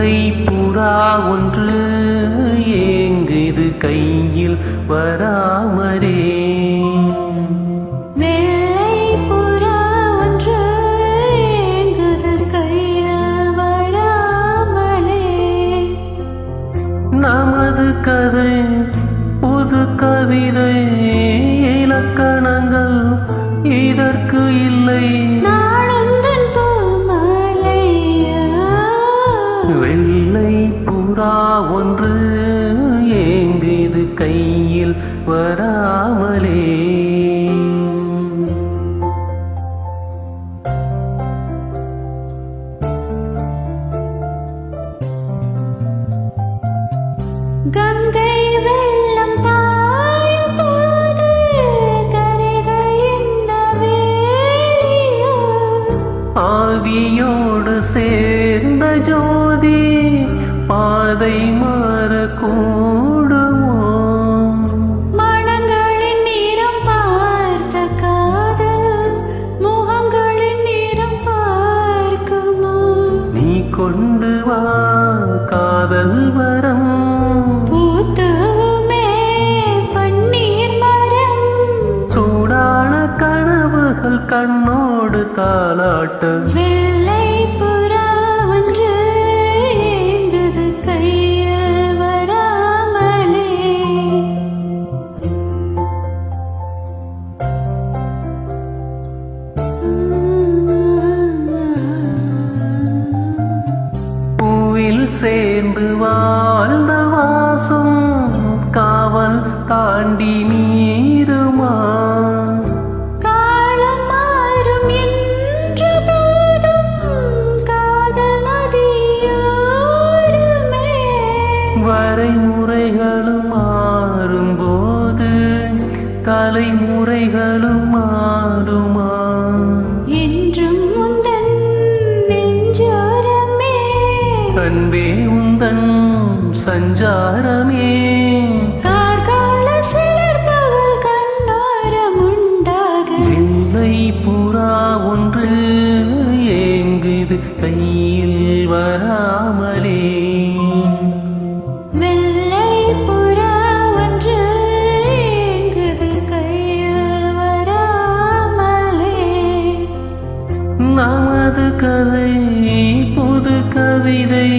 வெள்ளை புறா ஒன்று ஏங்குது கையில் வராமலே. வெள்ளை புறா ஒன்று ஏங்குது கையில் வராமலே. நமது கதை புது கவிதை, இலக்கணங்கள் இதற்கு இல்லை. வெள்ளை புறா ஒன்று ஏங்குது கையில் வராமலே. கங்கை வெள்ளம் பாயும் போது கரைகள் என்ன வேலியோ. ஆவியோடு சேர்ந்த ஜோதி பாதை மாறக்கூடுமோ. மனங்களின் நிறம் பார்த்த காதல் முகங்களின் நிறம் பார்க்குமோ. நீ கொண்டு வா காதல் வரம், பூத்துமே பன்னீர் மரம். சூடான கனவுகள் கண்ணோடு தாளாட்ட. வெள்ளை புறா ஒன்று ஏங்குது கையில் வராமலே. பூவில் சேர்ந்து வாழ்ந்த வாசம் காவல் தாண்டி மீறுமா. காலம் மாறும் என்ற போதும் காதல் நதியோரமே. வரைமுறைகளும் மாறும்போது தலைமுறைகளும் மாறுமா. என்றும் முந்தன் நெஞ்சோரமே. அன்பே உந்தன் சஞ்சாரமே. கார்கால சிலர்பவள் கண்ணோரம் உண்டாக. வெள்ளை புறா ஒன்று ஏங்குது கையில் வராமலே. வெள்ளை புறா ஒன்று ஏங்குது கையில் வராமலே. நமது கதை புது கவிதை,